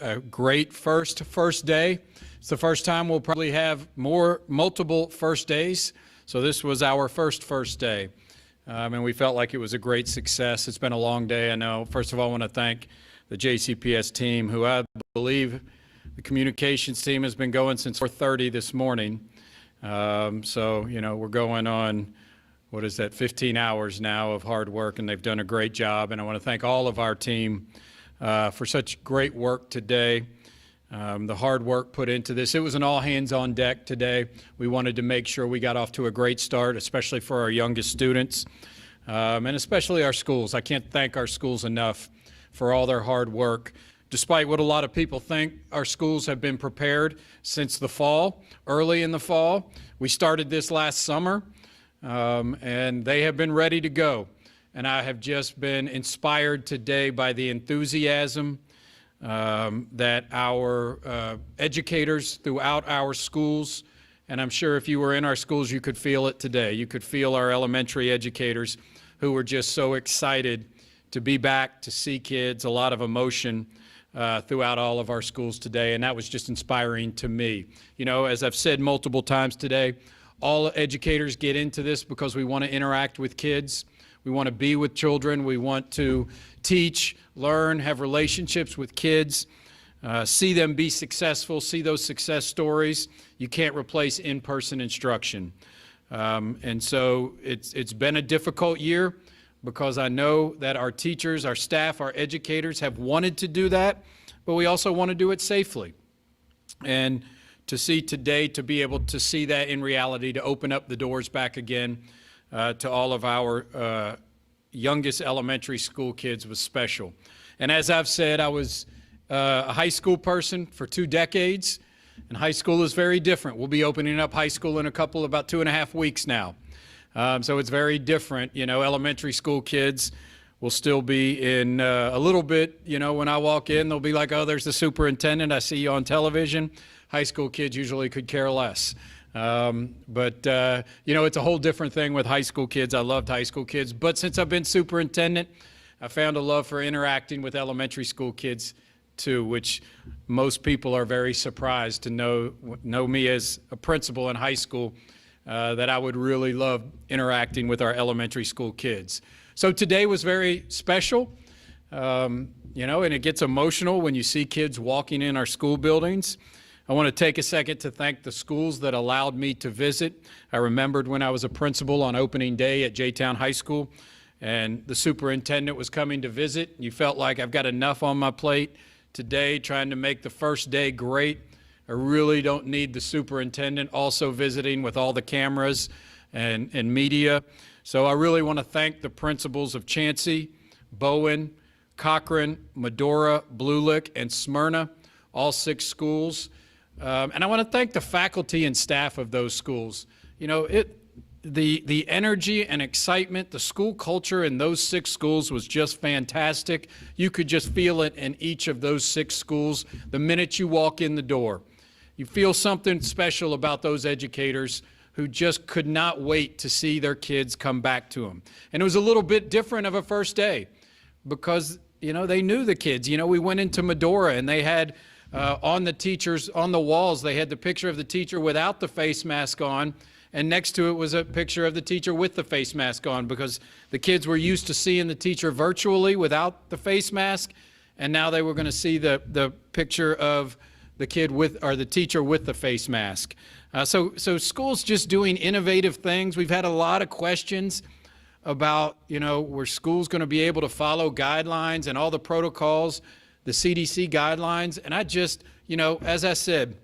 a great first day. It's the first time we'll probably have multiple first days. So this was our first day. And we felt like it was a great success. It's been a long day, I know. First of all, I want to thank the JCPS team, who I believe the communications team has been going since 4:30 this morning. So, you know, we're going on, 15 hours now of hard work, and they've done a great job. And I want to thank all of our team for such great work today. The hard work put into this. It was an all hands on deck today. We wanted to make sure we got off to a great start, especially for our youngest students, and especially our schools. I can't thank our schools enough for all their hard work. Despite what a lot of people think, our schools have been prepared since the fall, early in the fall. We started this last summer, and they have been ready to go. And I have just been inspired today by the enthusiasm that our educators throughout our schools, and I'm sure if you were in our schools, you could feel it today. You could feel our elementary educators who were just so excited to be back, to see kids, a lot of emotion throughout all of our schools today, and that was just inspiring to me. You know, as I've said multiple times today, all educators get into this because we want to interact with kids. We want to be with children. We want to teach, learn, have relationships with kids, see them be successful, see those success stories. You can't replace in-person instruction. And so it's been a difficult year because I know that our teachers, our staff, our educators have wanted to do that, but we also want to do it safely. And to see today, to be able to see that in reality, to open up the doors back again to all of our youngest elementary school kids was special. And as I've said, I was a high school person for 2 decades, and high school is very different. We'll be opening up high school in about 2.5 weeks now. So it's very different. You know, elementary school kids will still be in a little bit, you know, when I walk in, they'll be like, oh, there's the superintendent. I see you on television. High school kids usually could care less. But you know, it's a whole different thing with high school kids. I loved high school kids. But since I've been superintendent, I found a love for interacting with elementary school kids too, which most people are very surprised to know me as a principal in high school, that I would really love interacting with our elementary school kids. So today was very special, you know, and it gets emotional when you see kids walking in our school buildings. I want to take a second to thank the schools that allowed me to visit. I remembered when I was a principal on opening day at J-Town High School, and the superintendent was coming to visit. You felt like I've got enough on my plate today trying to make the first day great. I really don't need the superintendent also visiting with all the cameras and media. So I really want to thank the principals of Chansey, Bowen, Cochran, Medora, Blue Lick, and Smyrna, all 6 schools. And I want to thank the faculty and staff of those schools. You know, the energy and excitement, the school culture in those 6 schools was just fantastic. You could just feel it in each of those 6 schools the minute you walk in the door. You feel something special about those educators who just could not wait to see their kids come back to them. And it was a little bit different of a first day because, you know, they knew the kids. You know, we went into Medora and they had on the walls, they had the picture of the teacher without the face mask on, and next to it was a picture of the teacher with the face mask on, because the kids were used to seeing the teacher virtually without the face mask, and now they were going to see the picture of the kid with, or the teacher with the face mask. So schools just doing innovative things. We've had a lot of questions about, you know, were schools going to be able to follow guidelines and all the protocols, the CDC guidelines. And I just, you know, as I said,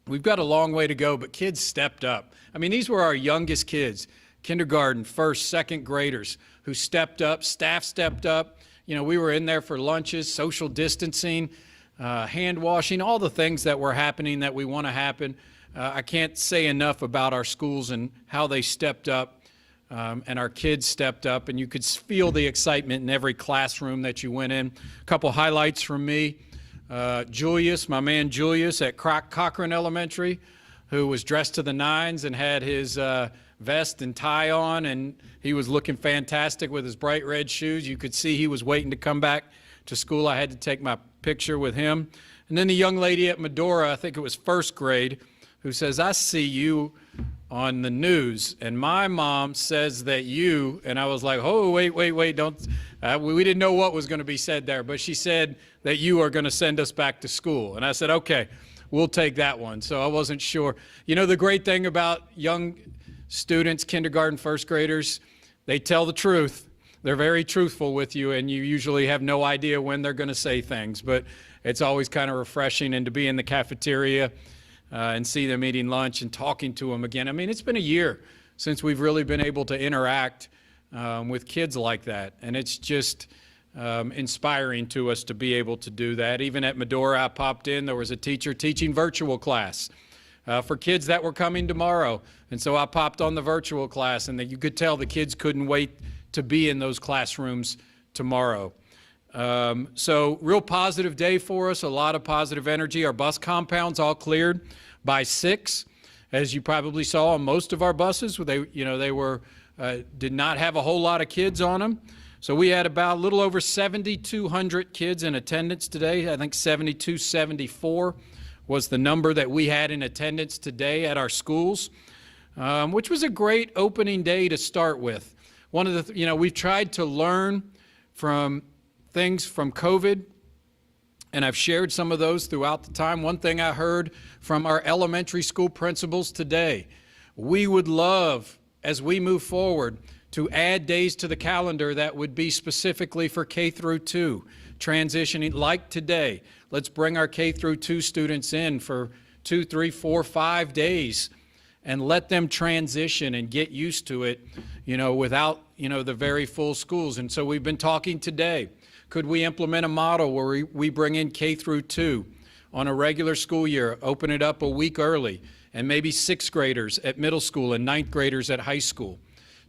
we've got a long way to go, but kids stepped up. I mean, these were our youngest kids, kindergarten, first, second graders who stepped up, staff stepped up. You know, we were in there for lunches, social distancing, hand washing, all the things that were happening that we want to happen. I can't say enough about our schools and how they stepped up, and our kids stepped up, and you could feel the excitement in every classroom that you went in. A couple highlights from me. Julius, my man Julius at Cochran Elementary, who was dressed to the nines and had his vest and tie on, and he was looking fantastic with his bright red shoes. You could see he was waiting to come back to school. I had to take my picture with him. And then the young lady at Medora, I think it was first grade, who says, I see you on the news, and my mom says that you, and I was like, oh, wait, don't, we didn't know what was going to be said there, but she said that you are going to send us back to school. And I said, okay, we'll take that one. So I wasn't sure. You know, the great thing about young students, kindergarten, first graders, they tell the truth. They're very truthful with you, and you usually have no idea when they're going to say things, but it's always kind of refreshing, and to be in the cafeteria and see them eating lunch and talking to them again. I mean, it's been a year since we've really been able to interact with kids like that, and it's just inspiring to us to be able to do that. Even at Medora, I popped in, there was a teacher teaching virtual class for kids that were coming tomorrow, and so I popped on the virtual class, and you could tell the kids couldn't wait to be in those classrooms tomorrow. So real positive day for us, a lot of positive energy. Our bus compounds all cleared by 6. As you probably saw on most of our buses, they did not have a whole lot of kids on them. So we had about a little over 7,200 kids in attendance today. I think 7,274 was the number that we had in attendance today at our schools, which was a great opening day to start with. One of the, we've tried to learn from things from COVID, and I've shared some of those throughout the time. One thing I heard from our elementary school principals today, we would love, as we move forward, to add days to the calendar that would be specifically for K through 2, transitioning like today. Let's bring our K through 2 students in for 2, 3, 4, 5 days and let them transition and get used to it, without, the very full schools. And so we've been talking today. Could we implement a model where we bring in K through 2 on a regular school year, open it up a week early, and maybe 6th graders at middle school and 9th graders at high school,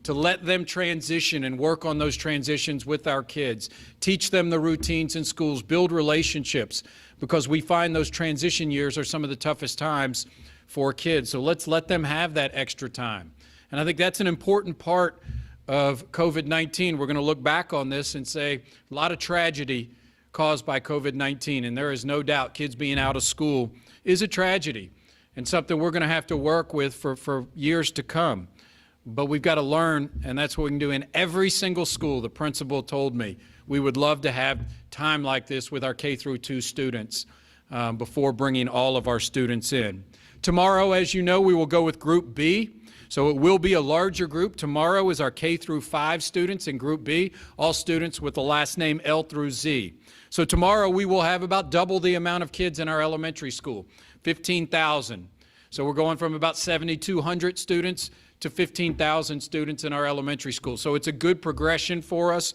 to let them transition and work on those transitions with our kids, teach them the routines in schools, build relationships, because we find those transition years are some of the toughest times for kids. So let's let them have that extra time. And I think that's an important part of COVID-19. We're going to look back on this and say a lot of tragedy caused by COVID-19, and there is no doubt kids being out of school is a tragedy and something we're going to have to work with for years to come. But we've got to learn, and that's what we can do in every single school. The principal told me we would love to have time like this with our K through 2 students before bringing all of our students in. Tomorrow, as you know, we will go with Group B. So it will be a larger group. Tomorrow is our K through 5 students in Group B, all students with the last name L through Z. So tomorrow we will have about double the amount of kids in our elementary school, 15,000. So we're going from about 7,200 students to 15,000 students in our elementary school. So it's a good progression for us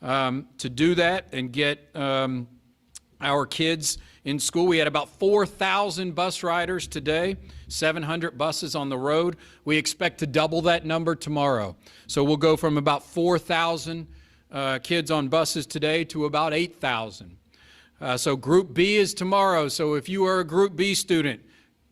to do that and get our kids in school. We had about 4,000 bus riders today, 700 buses on the road. We expect to double that number tomorrow. So we'll go from about 4,000 kids on buses today to about 8,000. So Group B is tomorrow. So if you are a Group B student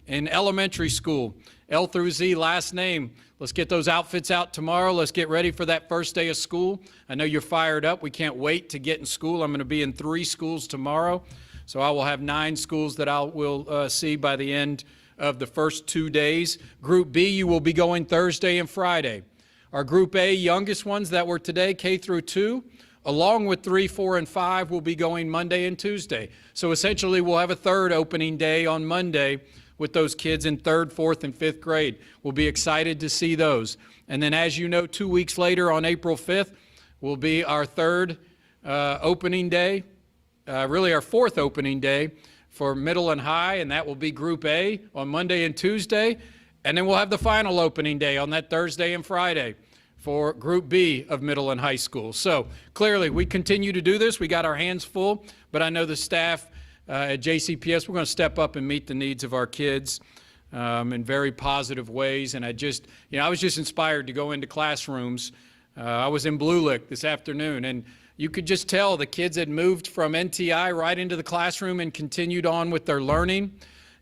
in elementary school, L through Z last name, let's get those outfits out tomorrow. Let's get ready for that first day of school. I know you're fired up. We can't wait to get in school. I'm going to be in 3 schools tomorrow. So I will have 9 schools that I will see by the end of the first 2 days. Group B, you will be going Thursday and Friday. Our Group A youngest ones that were today, K through 2, along with 3, 4, and 5, will be going Monday and Tuesday. So essentially we'll have a 3rd opening day on Monday with those kids in 3rd, 4th, and 5th grade. We'll be excited to see those. And then as you know, 2 weeks later on April 5th will be our 3rd opening day. Really our 4th opening day for middle and high, and that will be Group A on Monday and Tuesday. And then we'll have the final opening day on that Thursday and Friday for Group B of middle and high school. So clearly we continue to do this. We got our hands full, but I know the staff at JCPS, we're going to step up and meet the needs of our kids in very positive ways. And I was just inspired to go into classrooms. I was in Blue Lick this afternoon, and you could just tell the kids had moved from NTI right into the classroom and continued on with their learning.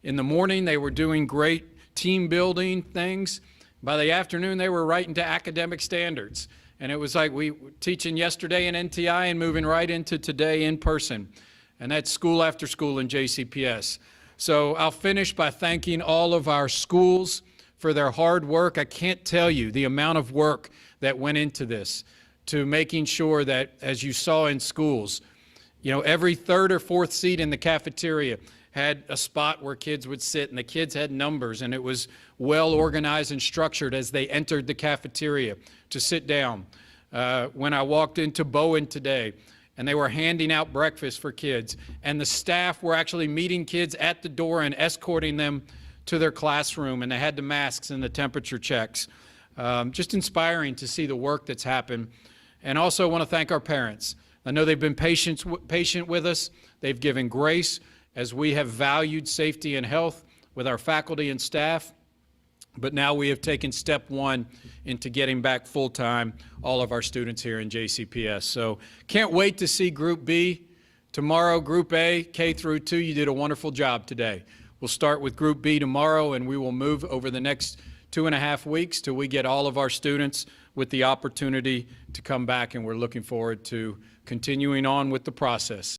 In the morning, they were doing great team building things. By the afternoon, they were right into academic standards. And it was like we were teaching yesterday in NTI and moving right into today in person. and that's school after school in JCPS. So I'll finish by thanking all of our schools for their hard work. I can't tell you the amount of work that went into this, to making sure that, as you saw in schools, you know, every third or fourth seat in the cafeteria had a spot where kids would sit, and the kids had numbers, and it was well organized and structured as they entered the cafeteria to sit down. When I walked into Bowen today, and they were handing out breakfast for kids, and the staff were actually meeting kids at the door and escorting them to their classroom, and they had the masks and the temperature checks. Just inspiring to see the work that's happened. And also want to thank our parents. I know they've been patient with us. They've given grace as we have valued safety and health with our faculty and staff. But now we have taken step one into getting back full-time all of our students here in JCPS. So can't wait to see Group B tomorrow. Group A, K through 2, you did a wonderful job today. We'll start with Group B tomorrow, and we will move over the next 2.5 weeks till we get all of our students with the opportunity to come back, and we're looking forward to continuing on with the process.